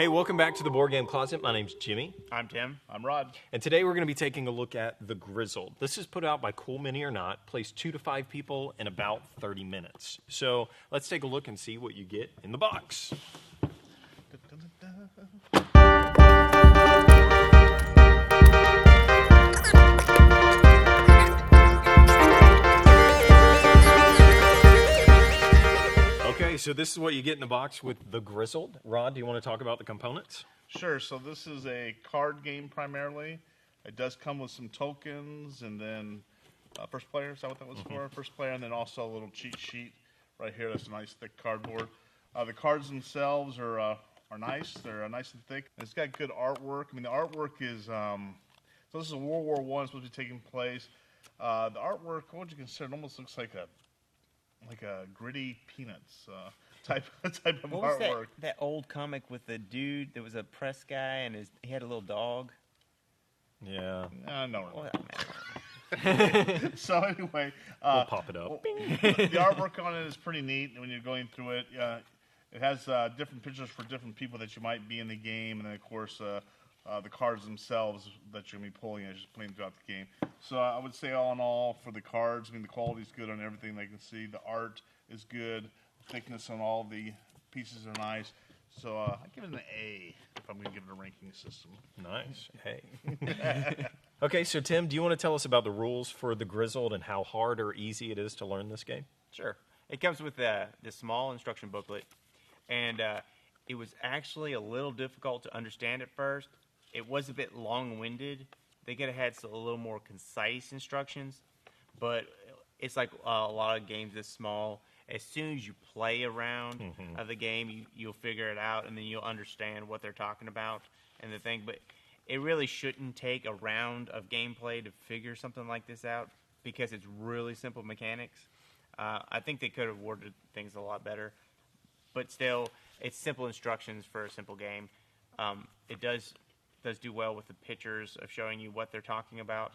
Hey, welcome back to the Board Game Closet. My name's Jimmy. I'm Tim. I'm Rod. And today we're going to be taking a look at the Grizzled. This is put out by Cool Mini or Not, plays 2 to 5 people in about 30 minutes. So let's take a look and see what you get in the box. Okay, so this is what you get in the box with the Grizzled. Rod, do you want to talk about the components? Sure. So this is a card game primarily. It does come with some tokens, and then first player. Is that what that was for? First player, and then also a little cheat sheet right here. That's a nice thick cardboard. The cards themselves are nice. They're nice and thick. It's got good artwork. I mean, the artwork is so this is a World War I supposed to be taking place. The artwork, what would you consider? It almost looks like a gritty Peanuts type of What was artwork. that old comic with the dude that was a press guy and he had a little dog? Yeah. No. Oh, So anyway, We'll pop it up. The artwork on it is pretty neat when you're going through it. It has different pictures for different people that you might be in the game, and then of course the cards themselves that you're going to be pulling as you're playing throughout the game. So I would say all in all for the cards, I mean the quality's good on everything they can see. The art is good. The thickness on all the pieces are nice. So I give it an A if I'm going to give it a ranking system. Nice. Hey. Okay, so Tim, do you want to tell us about the rules for the Grizzled and how hard or easy it is to learn this game? Sure. It comes with this small instruction booklet, and it was actually a little difficult to understand at first. It was a bit long-winded. They could have had a little more concise instructions, but it's like a lot of games this small. As soon as you play a round of the game, you'll figure it out, and then you'll understand what they're talking about and the thing. But it really shouldn't take a round of gameplay to figure something like this out because it's really simple mechanics. I think they could have worded things a lot better, but still, it's simple instructions for a simple game. It does do well with the pictures of showing you what they're talking about,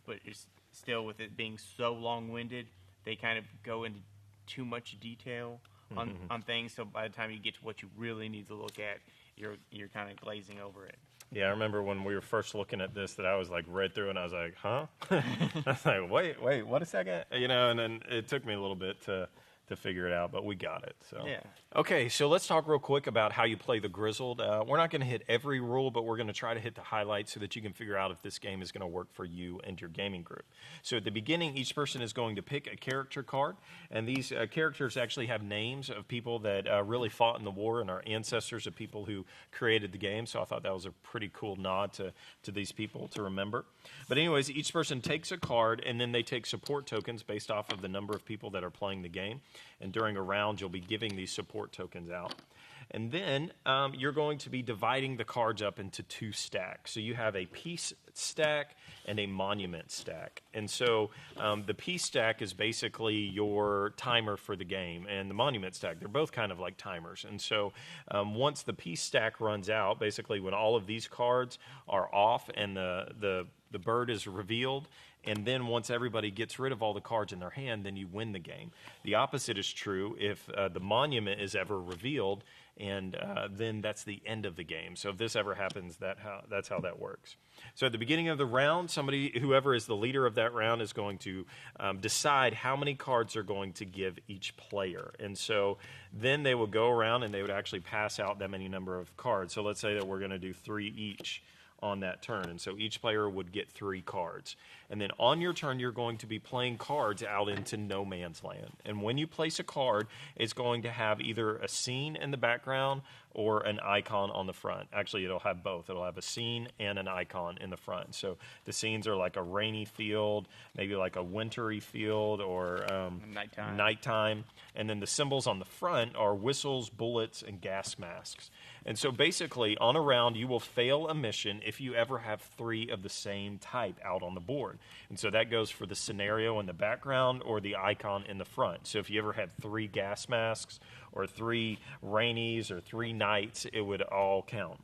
but it's still, with it being so long-winded, they kind of go into too much detail on things, so by the time you get to what you really need to look at, you're kind of glazing over it. Yeah, I remember when we were first looking at this that I was like read through and I was like, huh? I was like, wait, what a second? You know, and then it took me a little bit to figure it out, but we got it. So Yeah. Okay, so let's talk real quick about how you play the Grizzled. We're not going to hit every rule, but we're going to try to hit the highlights so that you can figure out if this game is going to work for you and your gaming group. So at the beginning, each person is going to pick a character card, and these characters actually have names of people that really fought in the war and are ancestors of people who created the game, so I thought that was a pretty cool nod to these people to remember. But anyways, each person takes a card, and then they take support tokens based off of the number of people that are playing the game. And during a round, you'll be giving these support tokens out. And then you're going to be dividing the cards up into 2 stacks. So you have a peace stack and a monument stack. And so the peace stack is basically your timer for the game. And the monument stack, they're both kind of like timers. And so once the peace stack runs out, basically when all of these cards are off and the bird is revealed, and then once everybody gets rid of all the cards in their hand, then you win the game. The opposite is true if the monument is ever revealed, and then that's the end of the game. So if this ever happens, that's how that works. So at the beginning of the round, whoever is the leader of that round is going to decide how many cards they're going to give each player. And so then they will go around and they would actually pass out that many number of cards. So let's say that we're going to do 3 each on that turn, and so each player would get 3 cards. And then on your turn, you're going to be playing cards out into no man's land. And when you place a card, it's going to have either a scene in the background or an icon on the front. Actually, it'll have both. It'll have a scene and an icon in the front. So the scenes are like a rainy field, maybe like a wintry field, or nighttime. And then the symbols on the front are whistles, bullets, and gas masks. And so basically, on a round, you will fail a mission if you ever have 3 of the same type out on the board. And so that goes for the scenario in the background or the icon in the front. So if you ever had 3 gas masks or 3 rainies or 3 nights, it would all count.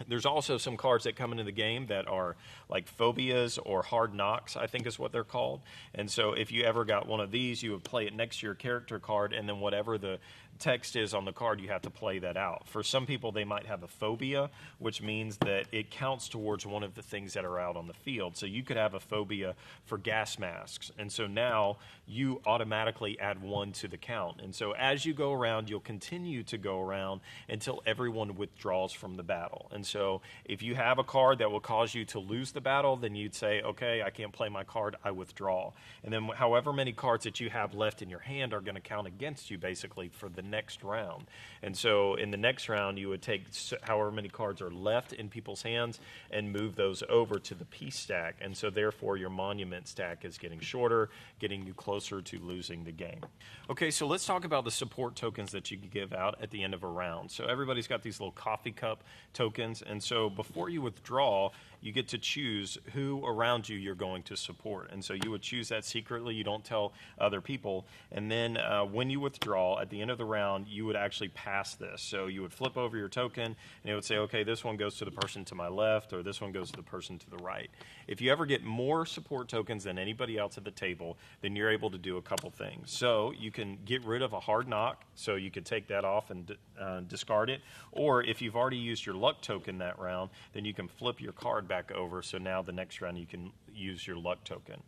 There's also some cards that come into the game that are like phobias or hard knocks, I think is what they're called. And so if you ever got one of these, you would play it next to your character card, and then whatever the text is on the card, you have to play that out. For some people, they might have a phobia, which means that it counts towards one of the things that are out on the field. So you could have a phobia for gas masks, and so now you automatically add 1 to the count. And so as you go around, you'll continue to go around until everyone withdraws from the battle. And so if you have a card that will cause you to lose the battle, then you'd say, okay, I can't play my card, I withdraw. And then however many cards that you have left in your hand are going to count against you basically for the next round. And so in the next round, you would take however many cards are left in people's hands and move those over to the peace stack. And so therefore your monument stack is getting shorter, getting you closer to losing the game. Okay, so let's talk about the support tokens that you can give out at the end of a round. So everybody's got these little coffee cup tokens, and so before you withdraw, you get to choose who around you you're going to support. And so you would choose that secretly. You don't tell other people. And then when you withdraw, at the end of the round, you would actually pass this. So you would flip over your token, and it would say, okay, this one goes to the person to my left, or this one goes to the person to the right. If you ever get more support tokens than anybody else at the table, then you're able to do a couple things. So you can get rid of a hard knock, so you could take that off and discard it. Or if you've already used your luck token that round, then you can flip your card back over, so now the next round you can use your luck token.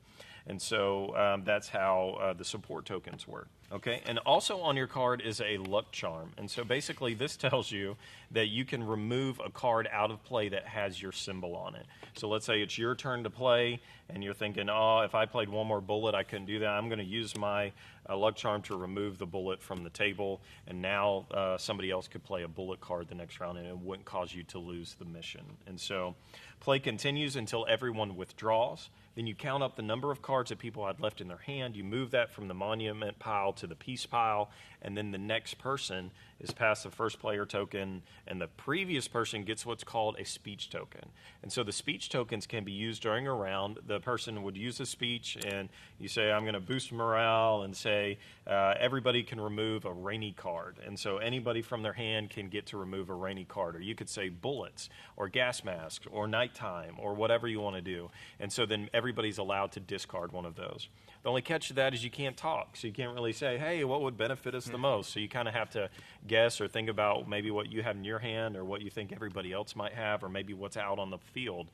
And so that's how the support tokens work. Okay, and also on your card is a luck charm. And so basically this tells you that you can remove a card out of play that has your symbol on it. So let's say it's your turn to play, and you're thinking, oh, if I played one more bullet, I couldn't do that. I'm going to use my luck charm to remove the bullet from the table, and now somebody else could play a bullet card the next round, and it wouldn't cause you to lose the mission. And so play continues until everyone withdraws. Then you count up the number of cards that people had left in their hand. You move that from the monument pile to the peace pile, and then the next person is passed the first player token, and the previous person gets what's called a speech token. And so the speech tokens can be used during a round. The person would use a speech, and you say, I'm going to boost morale, and say, everybody can remove a rainy card. And so anybody from their hand can get to remove a rainy card. Or you could say bullets, or gas masks, or nighttime, or whatever you want to do. And so then everybody's allowed to discard one of those. The only catch to that is you can't talk, so you can't really say, hey, what would benefit us the most? So you kind of have to guess or think about maybe what you have in your hand or what you think everybody else might have, or maybe what's out on the field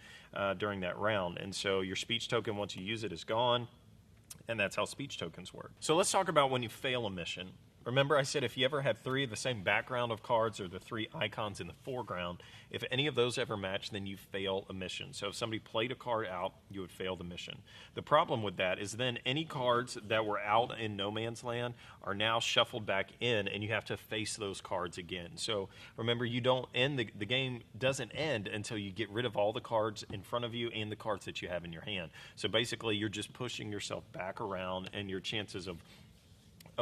during that round. And so your speech token, once you use it, is gone, and that's how speech tokens work. So let's talk about when you fail a mission. Remember I said if you ever had 3 of the same background of cards or the 3 icons in the foreground, if any of those ever match, then you fail a mission. So if somebody played a card out, you would fail the mission. The problem with that is then any cards that were out in no man's land are now shuffled back in, and you have to face those cards again. So remember, you don't end the game doesn't end until you get rid of all the cards in front of you and the cards that you have in your hand. So basically, you're just pushing yourself back around, and your chances of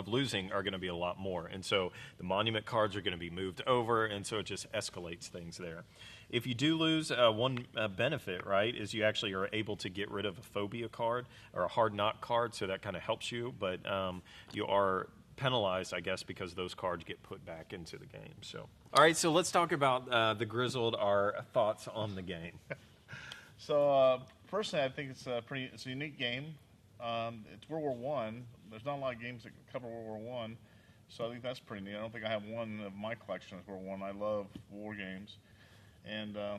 losing are going to be a lot more. And so the monument cards are going to be moved over, and so it just escalates things there. If you do lose, one benefit, right, is you actually are able to get rid of a phobia card or a hard knock card, so that kind of helps you, but you are penalized, I guess, because those cards get put back into the game. So, all right, so let's talk about the Grizzled, our thoughts on the game. So personally, I think it's a unique game. It's World War I. There's not a lot of games that cover World War I, so I think that's pretty neat. I don't think I have one of my collection of World War I. I love war games, and I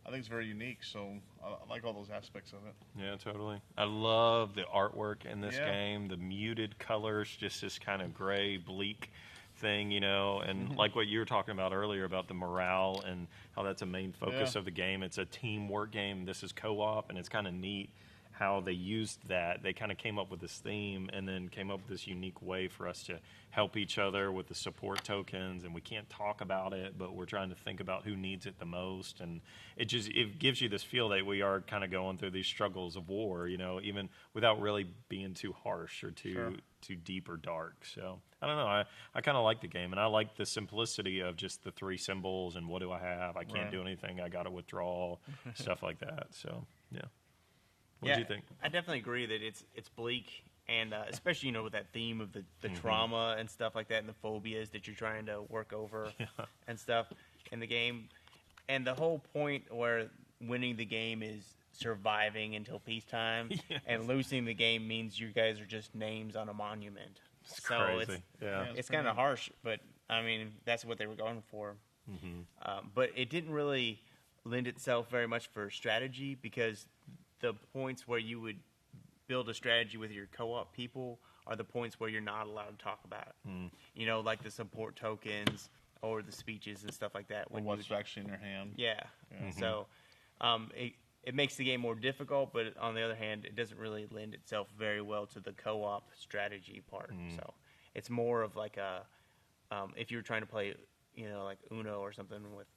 think it's very unique, so I like all those aspects of it. Yeah, totally. I love the artwork in this game, the muted colors, just this kind of gray, bleak thing, and like what you were talking about earlier about the morale and how that's a main focus of the game. It's a teamwork game. This is co-op, and it's kind of neat how they used that. They kind of came up with this theme and then came up with this unique way for us to help each other with the support tokens, and we can't talk about it, but we're trying to think about who needs it the most, and it gives you this feel that we are kind of going through these struggles of war, even without really being too harsh or too deep or dark. So I don't know, I kind of like the game, and I like the simplicity of just the 3 symbols and what do I have, I can't do anything, I got to withdraw, stuff like that. So yeah. What do you think? I definitely agree that it's bleak, and especially with that theme of the trauma and stuff like that, and the phobias that you're trying to work over and stuff in the game. And the whole point where winning the game is surviving until peacetime, Yes. and losing the game means you guys are just names on a monument. It's crazy. Yeah. It's kind of harsh, but I mean that's what they were going for. But it didn't really lend itself very much for strategy, because the points where you would build a strategy with your co-op people are the points where you're not allowed to talk about it. You know, like the support tokens or the speeches and stuff like that. Or what's actually in your hand. Yeah. So it makes the game more difficult, but on the other hand, it doesn't really lend itself very well to the co-op strategy part. So it's more of like a if you're trying to play, you know, like Uno or something with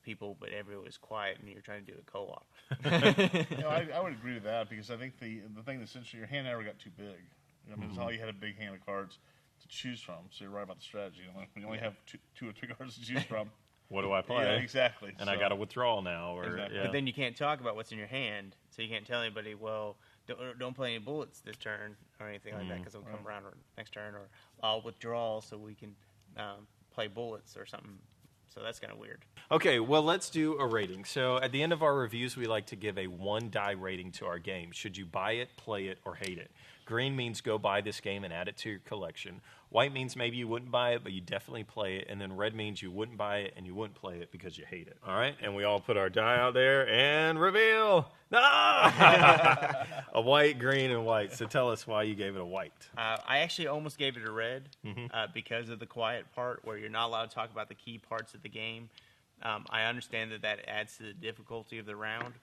people, but everyone was quiet and you're trying to do a co-op. You know, I would agree with that, because I think the thing that's interesting, your hand never got too big. You know, I mean, it's not like you had a big hand of cards to choose from. So you're right about the strategy. You only have two or three cards to choose from. What do I play? Yeah, exactly. And I got to withdraw now. Or, Exactly. yeah. But then you can't talk about what's in your hand, so you can't tell anybody, well, don't play any bullets this turn or anything like that, because they'll come around next turn, or I'll withdraw so we can play bullets or something. So that's kind of weird. Okay, well, let's do a rating. So at the end of our reviews, we like to give a 1-die rating to our game. Should you buy it, play it, or hate it? Green means go buy this game and add it to your collection. White means maybe you wouldn't buy it, but you definitely play it. And then red means you wouldn't buy it and you wouldn't play it because you hate it. All right? And we all put our die out there and reveal. No! A white, green, and white. So tell us why you gave it a white. I actually almost gave it a red because of the quiet part where you're not allowed to talk about the key parts of the game. I understand that adds to the difficulty of the round,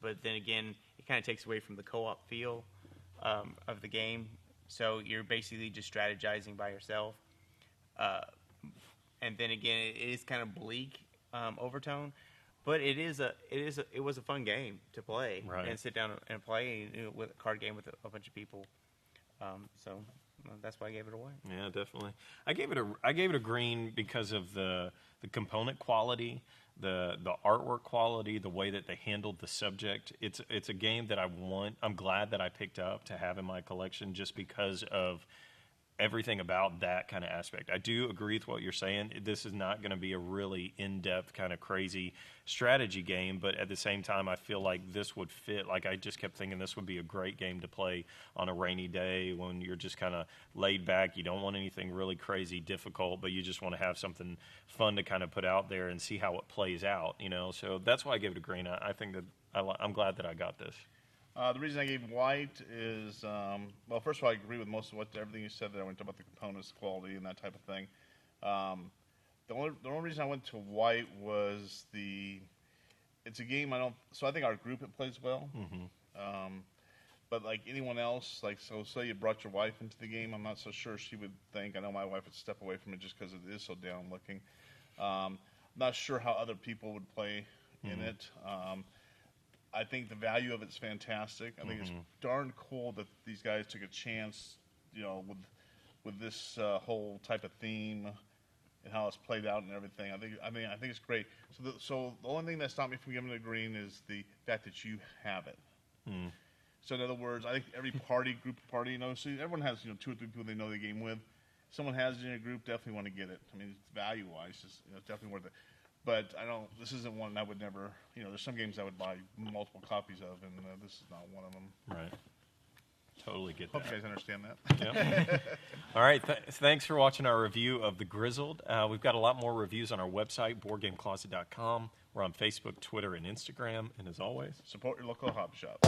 but then again, it kind of takes away from the co-op feel of the game. So you're basically just strategizing by yourself. And then again, it is kind of bleak overtone, but it was a fun game to play and sit down and play, you know, with a card game with a bunch of people. So that's why I gave it a white. Yeah, definitely. I gave it a green because of the component quality, the artwork quality, the way that they handled the subject. It's a game that I'm glad that I picked up to have in my collection, just because of everything about that kind of aspect. I do agree with what you're saying. This is not going to be a really in-depth kind of crazy strategy game, but at the same time, I feel like this would fit. Like, I just kept thinking this would be a great game to play on a rainy day when you're just kind of laid back. You don't want anything really crazy difficult, but you just want to have something fun to kind of put out there and see how it plays out, you know? So that's why I gave it a green. I think that I'm glad that I got this. The reason I gave white is, well, first of all, I agree with most of everything you said there. I went about the components, quality, and that type of thing. The only reason I went to white was it's a game so I think our group, it plays well. But like anyone else, like, so say you brought your wife into the game, I'm not so sure she would think. I know my wife would step away from it just because it is so down looking. Not sure how other people would play in it. I think the value of it's fantastic. I think it's darn cool that these guys took a chance, you know, with this whole type of theme and how it's played out and everything. I think it's great. So the only thing that stopped me from giving it a green is the fact that you have it. So in other words, I think every group party, you know, so everyone has, you know, 2 or 3 people they know the game with. Someone has it in a group, definitely want to get it. I mean, value-wise, it's definitely worth it. But this isn't one I would never, you know, there's some games I would buy multiple copies of, and this is not one of them. Right. Totally get Hope that. you guys understand that. Yep. All right. Thanks for watching our review of the Grizzled. We've got a lot more reviews on our website, boardgamecloset.com. We're on Facebook, Twitter, and Instagram. And as always, Support your local hobby shop.